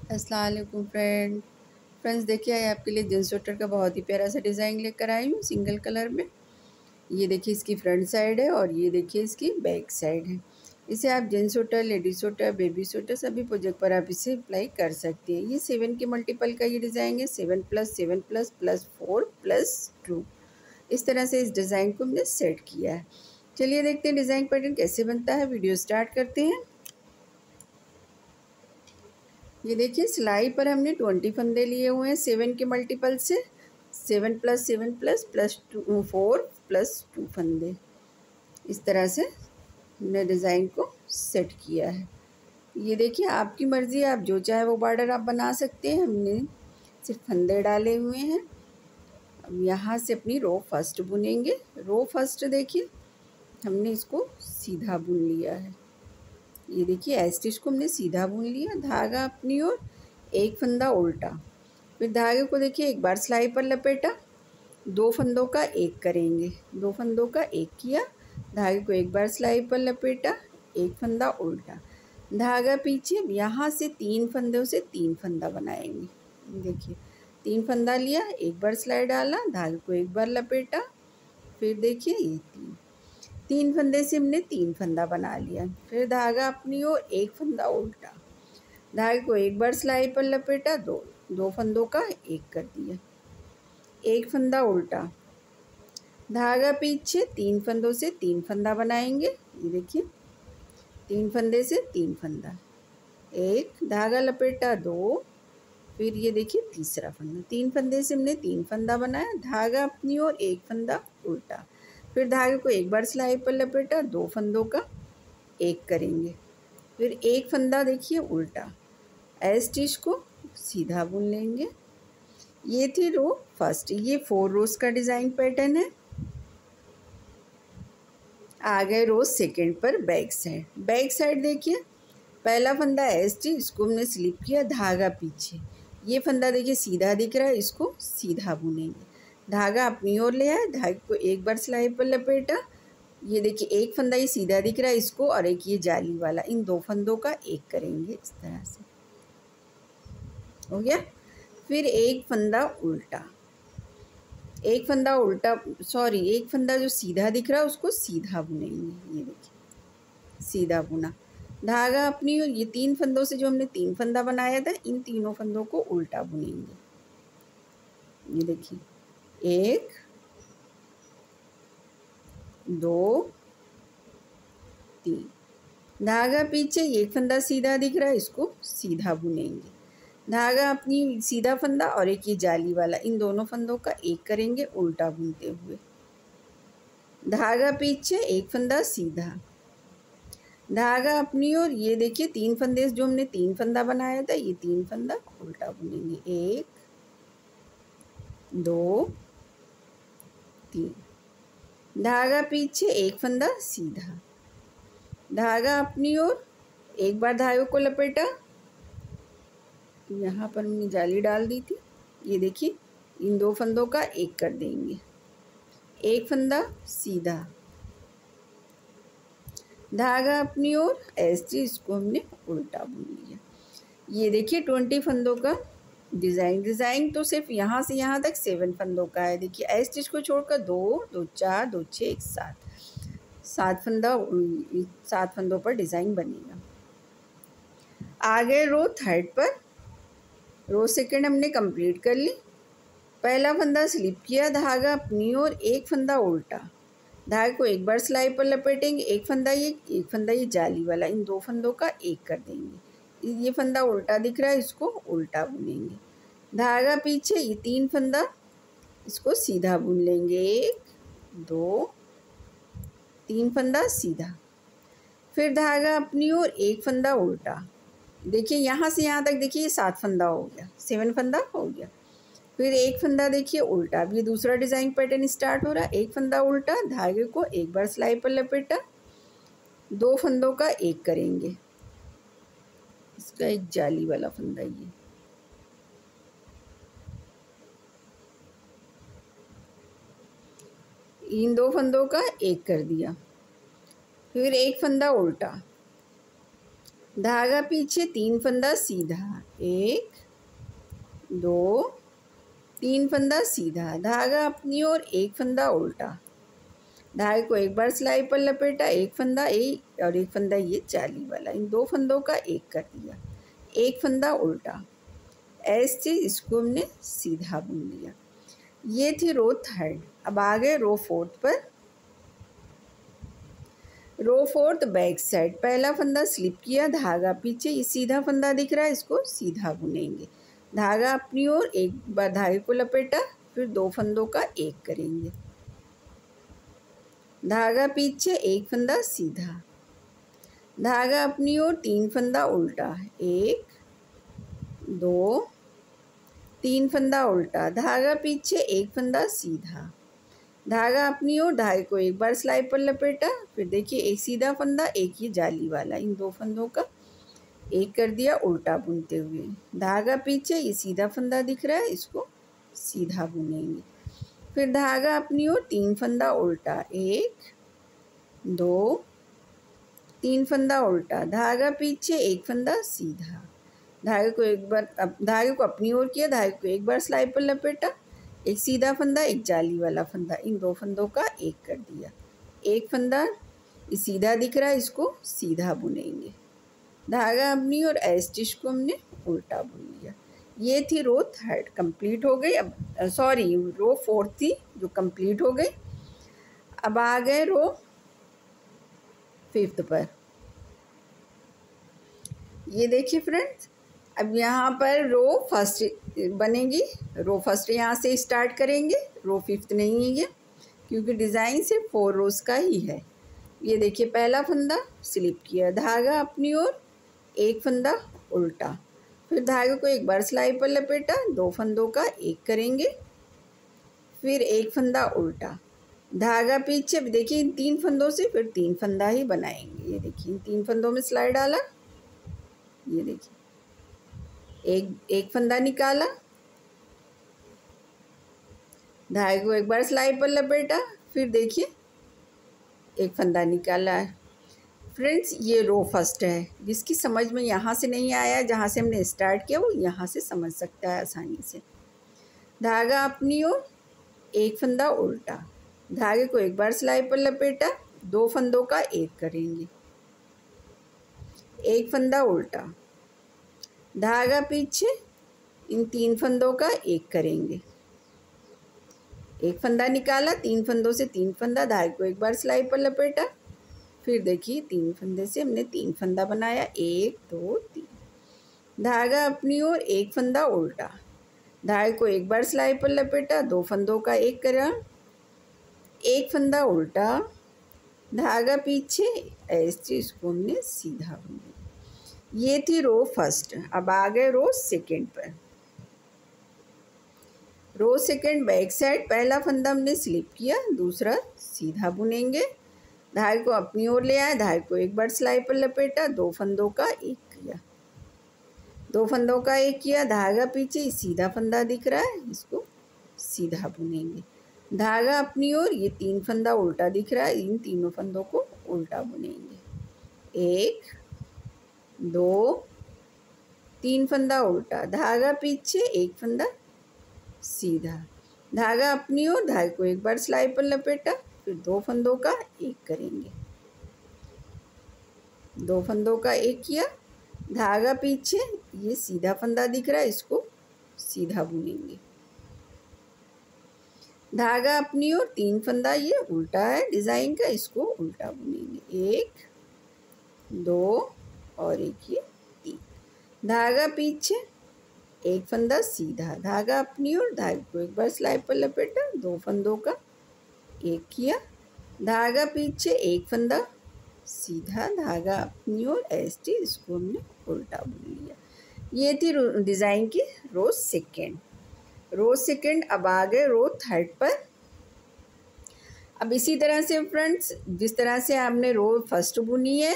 अस्सलाम वालेकुम फ्रेंड्स देखिए आज आपके लिए जींस स्वेटर का बहुत ही प्यारा सा डिज़ाइन लेकर आई हूँ सिंगल कलर में। ये देखिए इसकी फ्रंट साइड है और ये देखिए इसकी बैक साइड है। इसे आप jeans sweater, ladies sweater, baby sweater सभी प्रोजेक्ट पर आप इसे अप्लाई कर सकते हैं। ये 7 के मल्टीपल का ये डिज़ाइन है, 7+7++4+2। इस तरह से इस डिज़ाइन को हमने सेट किया है। चलिए देखते हैं डिज़ाइन पैटर्न कैसे बनता है। वीडियो स्टार्ट करते हैं। ये देखिए सिलाई पर हमने 20 फंदे लिए हुए हैं 7 के मल्टीपल से, 7+7++4+2 फंदे। इस तरह से हमने डिज़ाइन को सेट किया है। ये देखिए आपकी मर्ज़ी, आप जो चाहे वो बॉर्डर आप बना सकते हैं। हमने सिर्फ फंदे डाले हुए हैं। अब यहाँ से अपनी रो फर्स्ट बुनेंगे। रो फर्स्ट देखिए हमने इसको सीधा बुन लिया है। ये देखिए एज स्टिच को हमने सीधा बुन लिया, धागा अपनी ओर, एक फंदा उल्टा। फिर धागे को देखिए एक बार सिलाई पर लपेटा, दो फंदों का एक करेंगे, दो फंदों का एक किया, धागे को एक बार सिलाई पर लपेटा, एक फंदा उल्टा, धागा पीछे। यहाँ से 3 फंदों से 3 फंदा बनाएंगे। देखिए 3 फंदा लिया, एक बार सिलाई डाला, धागे को एक बार लपेटा, फिर देखिए ये 3 फंदे से हमने 3 फंदा बना लिया। फिर धागा अपनी ओर, एक फंदा उल्टा, धागे को एक बार सिलाई पर लपेटा, दो फंदों का एक कर दिया, एक फंदा उल्टा, धागा पीछे, 3 फंदों से 3 फंदा बनाएंगे। ये देखिए 3 फंदे से 3 फंदा, एक, धागा लपेटा, 2, फिर ये देखिए तीसरा फंदा। 3 फंदे से हमने 3 फंदा बनाया, धागा अपनी ओर, एक फंदा उल्टा, फिर धागे को एक बार सिलाई पर लपेटा, 2 फंदों का एक करेंगे, फिर एक फंदा देखिए उल्टा, एज स्टिच को सीधा बुन लेंगे। ये थी रो फर्स्ट। ये 4 रोज का डिज़ाइन पैटर्न है। आ गए रो सेकंड पर बैक साइड। बैक साइड देखिए पहला फंदा एज स्टिच, इसको हमने स्लिप किया, धागा पीछे। ये फंदा देखिए सीधा दिख रहा है, इसको सीधा बुनेंगे, धागा अपनी ओर ले आए, धागे को एक बार सिलाई पर लपेटा। ये देखिए एक फंदा ये सीधा दिख रहा है इसको, और एक ये जाली वाला, इन 2 फंदों का एक करेंगे। इस तरह से हो गया। फिर एक फंदा उल्टा, एक फंदा उल्टा, सॉरी एक फंदा जो सीधा दिख रहा है उसको सीधा बुनेंगे। ये देखिए सीधा बुना, धागा अपनी, ये 3 फंदों से जो हमने 3 फंदा बनाया था, इन तीनों फंदों को उल्टा बुनेंगे। ये देखिए 1 2 3, धागा पीछे, एक फंदा सीधा दिख रहा है, इसको सीधा बुनेंगे, धागा अपनी सीधा फंदा और एक ये जाली वाला, इन दोनों फंदों का एक करेंगे उल्टा बुनते हुए, धागा पीछे, एक फंदा सीधा, धागा अपनी ओर। ये देखिए 3 फंदे जो हमने 3 फंदा बनाया था, ये 3 फंदा उल्टा बुनेंगे, 1 2 3, धागा पीछे, एक फंदा सीधा, धागा अपनी ओर, एक बार धागे को लपेटा, यहाँ पर हमने जाली डाल दी थी। ये देखिए इन 2 फंदों का एक कर देंगे, एक फंदा सीधा, धागा अपनी ओर, ऐसे इसको हमने उल्टा बुन लिया। ये देखिए 20 फंदों का डिज़ाइन तो सिर्फ यहाँ से यहाँ तक 7 फंदों का है। देखिए ऐसे स्टिच को छोड़कर 2 2 4 2 6 1 7 फंदों पर डिज़ाइन बनेगा। आगे रो थर्ड पर। रो सेकंड हमने कंप्लीट कर ली। पहला फंदा स्लिप किया, धागा अपनी ओर, एक फंदा उल्टा, धागे को एक बार सिलाई पर लपेटेंगे, एक फंदा ये जाली वाला, इन 2 फंदों का एक कर देंगे। ये फंदा उल्टा दिख रहा है, इसको उल्टा बुनेंगे, धागा पीछे, ये 3 फंदा, इसको सीधा बुन लेंगे, 1 2 3 फंदा सीधा, फिर धागा अपनी ओर, एक फंदा उल्टा। देखिए यहाँ से यहाँ तक देखिए ये 7 फंदा हो गया, 7 फंदा हो गया। फिर एक फंदा देखिए उल्टा। अब ये दूसरा डिज़ाइन पैटर्न स्टार्ट हो रहा है। एक फंदा उल्टा, धागे को एक बार सिलाई पर लपेटा, 2 फंदों का एक करेंगे, इसका एक जाली वाला फंदा, ये इन 2 फंदों का एक कर दिया। फिर एक फंदा उल्टा, धागा पीछे 3 फंदा सीधा, 1 2 3 फंदा सीधा, धागा अपनी ओर 1 फंदा उल्टा, धागे को एक बार सिलाई पर लपेटा, 1 फंदा और 1 फंदा ये जाली वाला, इन 2 फंदों का एक कर दिया, 1 फंदा उल्टा, ऐसे इसको हमने सीधा बुन लिया। ये थी रो थर्ड। अब आ गए रो फोर्थ पर। रो फोर्थ बैक साइड, पहला फंदा स्लिप किया, धागा पीछे, ये सीधा फंदा दिख रहा है, इसको सीधा बुनेंगे, धागा अपनी ओर एक बार धागे को लपेटा, फिर 2 फंदों का एक करेंगे, धागा पीछे 1 फंदा सीधा, धागा अपनी ओर 3 फंदा उल्टा, 1 2 3 फंदा उल्टा, धागा पीछे 1 फंदा सीधा, धागा अपनी ओर, धागे को एक बार सिलाई पर लपेटा, फिर देखिए एक सीधा फंदा, एक ये जाली वाला, इन 2 फंदों का एक कर दिया उल्टा बुनते हुए, धागा पीछे, ये सीधा फंदा दिख रहा है, इसको सीधा बुनेंगे, फिर धागा अपनी ओर 3 फंदा उल्टा, 1 2 3 फंदा उल्टा, धागा पीछे 1 फंदा सीधा, धागे को एक बार धागे को अपनी ओर किया, धागे को एक बार सिलाई पर लपेटा, एक सीधा फंदा, एक जाली वाला फंदा, इन 2 फंदों का एक कर दिया, एक फंदा ये सीधा दिख रहा है, इसको सीधा बुनेंगे, धागा अपनी और स्टिच को हमने उल्टा बुन लिया। ये थी रो थर्ड कंप्लीट हो गई। अब सॉरी रो फोर्थ थी जो कंप्लीट हो गई। अब आ गए रो फिफ्थ पर। ये देखिए फ्रेंड्स, अब यहाँ पर रो फर्स्ट बनेगी, रो फर्स्ट यहाँ से स्टार्ट करेंगे, रो फिफ्थ नहीं है ये, क्योंकि डिज़ाइन सिर्फ 4 रोज़ का ही है। ये देखिए पहला फंदा स्लिप किया, धागा अपनी ओर 1 फंदा उल्टा, फिर धागे को एक बार सिलाई पर लपेटा, 2 फंदों का एक करेंगे, फिर 1 फंदा उल्टा, धागा पीछे, देखिए इन 3 फंदों से फिर 3 फंदा ही बनाएंगे। ये देखिए इन 3 फंदों में सिलाई डाला, ये देखिए एक फंदा निकाला, धागे को एक बार सिलाई पर लपेटा, फिर देखिए एक फंदा निकाला है। फ्रेंड्स ये रो फर्स्ट है, जिसकी समझ में यहाँ से नहीं आया, जहाँ से हमने स्टार्ट किया वो यहाँ से समझ सकता है आसानी से। धागा अपनी ओर 1 फंदा उल्टा, धागे को एक बार सिलाई पर लपेटा, 2 फंदों का एक करेंगे, 1 फंदा उल्टा, धागा पीछे, इन 3 फंदों का एक करेंगे, एक फंदा निकाला, 3 फंदों से 3 फंदा, धागे को एक बार सिलाई पर लपेटा, फिर देखिए 3 फंदे से हमने 3 फंदा बनाया, 1 2 3, धागा अपनी ओर 1 फंदा उल्टा, धागे को एक बार सिलाई पर लपेटा, 2 फंदों का एक करा, 1 फंदा उल्टा, धागा पीछे, ऐसे इसको हमने सीधा बुना। ये थी रो फर्स्ट। अब आ गए रो सेकेंड पर। रो सेकेंड बैक साइड, पहला फंदा हमने स्लिप किया, दूसरा सीधा बुनेंगे, धागे को अपनी ओर ले आए, धागे को एक बार सिलाई पर लपेटा, 2 फंदों का एक किया, 2 फंदों का एक किया, धागा पीछे, सीधा फंदा दिख रहा है, इसको सीधा बुनेंगे, धागा अपनी ओर, ये 3 फंदा उल्टा दिख रहा है, इन तीनों फंदों को उल्टा बुनेंगे, 1 2 3 फंदा उल्टा, धागा पीछे, 1 फंदा सीधा, धागा अपनी ओर, धागे को एक बार सिलाई पर लपेटा, फिर 2 फंदों का एक करेंगे, 2 फंदों का एक किया, धागा पीछे, ये सीधा फंदा दिख रहा है, इसको सीधा बुनेंगे, धागा अपनी ओर, 3 फंदा, ये उल्टा है डिज़ाइन का, इसको उल्टा बुनेंगे, 1 2 और एक ये 3, धागा पीछे, 1 फंदा सीधा, धागा अपनी ओर, धागे को एक बार सिलाई पर लपेटा, 2 फंदों का एक किया, धागा पीछे, 1 फंदा सीधा, धागा अपनी ओर, ऐसे इसको हमने उल्टा बुन लिया। ये थी डिज़ाइन की रो सेकेंड। Row second. अब आ गए रो थर्ड पर। अब इसी तरह से फ्रेंड्स, जिस तरह से आपने रो फर्स्ट बुनी है,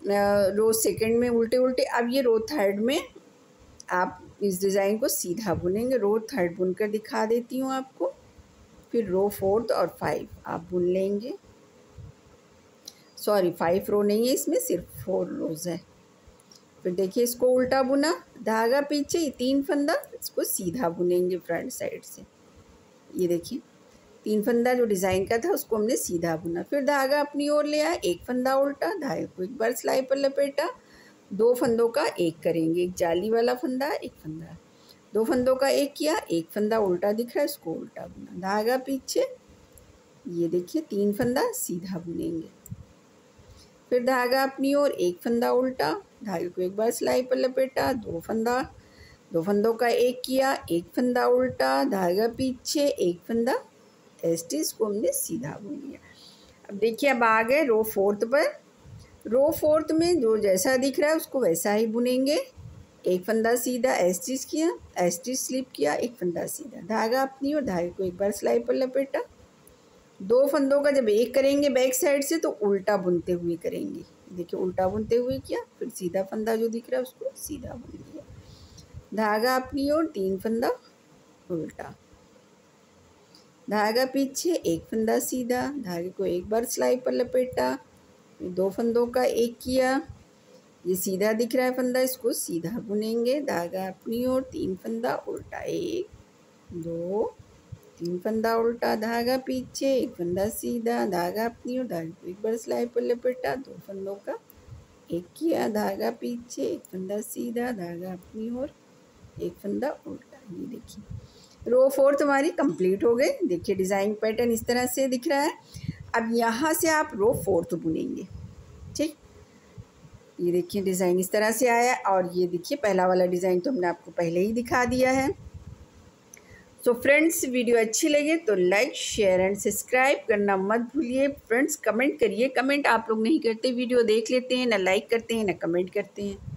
रो सेकेंड में उल्टे उल्टे, अब ये रो थर्ड में आप इस डिज़ाइन को सीधा बुनेंगे। रो थर्ड बुनकर दिखा देती हूँ आपको, फिर रो फोर्थ और 5 आप बुन लेंगे। सॉरी 5 रो नहीं है इसमें, सिर्फ 4 रोज़ है। फिर देखिए इसको उल्टा बुना, धागा पीछे, ये 3 फंदा, इसको सीधा बुनेंगे फ्रंट साइड से। ये देखिए 3 फंदा जो डिज़ाइन का था उसको हमने सीधा बुना, फिर धागा अपनी ओर ले आया, 1 फंदा उल्टा, धागे को एक बार सिलाई पर लपेटा, 2 फंदों का एक करेंगे, एक जाली वाला फंदा, एक फंदा, 2 फंदों का एक किया, 1 फंदा उल्टा दिख रहा है, इसको उल्टा बुना, धागा पीछे, ये देखिए 3 फंदा सीधा बुनेंगे, फिर धागा अपनी ओर, 1 फंदा उल्टा, धागे को एक बार सिलाई पर लपेटा, 2 फंदा, 2 फंदों का एक किया, 1 फंदा उल्टा, धागा पीछे, 1 फंदा स्टिच को हमने सीधा बुन लिया। अब देखिए अब आ गए रो 4 पर। रो 4 में जो जैसा दिख रहा है उसको वैसा ही बुनेंगे, 1 फंदा सीधा स्टिच किया, स्टिच स्लिप किया, 1 फंदा सीधा, धागा अपनी ओर, धागे को एक बार सिलाई पर लपेटा, 2 फंदों का जब एक करेंगे बैक साइड से तो उल्टा बुनते हुए करेंगे, देखिए उल्टा बुनते हुए किया, फिर सीधा फंदा जो दिख रहा है उसको सीधा बुन लिया, धागा अपनी ओर, 3 फंदा उल्टा, धागा पीछे, 1 फंदा सीधा, धागे को एक बार सिलाई पर लपेटा, 2 फंदों का एक किया, ये सीधा दिख रहा है फंदा, इसको सीधा बुनेंगे, धागा अपनी ओर, 3 फंदा उल्टा, 1 2 3 फंदा उल्टा, धागा पीछे, 1 फंदा सीधा, धागा अपनी ओर, धागे को एक बार सिलाई पर लपेटा, 2 फंदों का एक किया, धागा पीछे, 1 फंदा सीधा, धागा अपनी ओर, 1 फंदा उल्टा। ये देखिए रो 4 हमारी कंप्लीट हो गई। देखिए डिज़ाइन पैटर्न इस तरह से दिख रहा है। अब यहाँ से आप रो 4 बुनेंगे, ठीक। ये देखिए डिज़ाइन इस तरह से आया, और ये देखिए पहला वाला डिज़ाइन तो हमने आपको पहले ही दिखा दिया है। तो फ्रेंड्स वीडियो अच्छी लगे तो लाइक शेयर एंड सब्सक्राइब करना मत भूलिए। फ्रेंड्स कमेंट करिए, कमेंट आप लोग नहीं करते, वीडियो देख लेते हैं, ना लाइक करते हैं ना कमेंट करते हैं।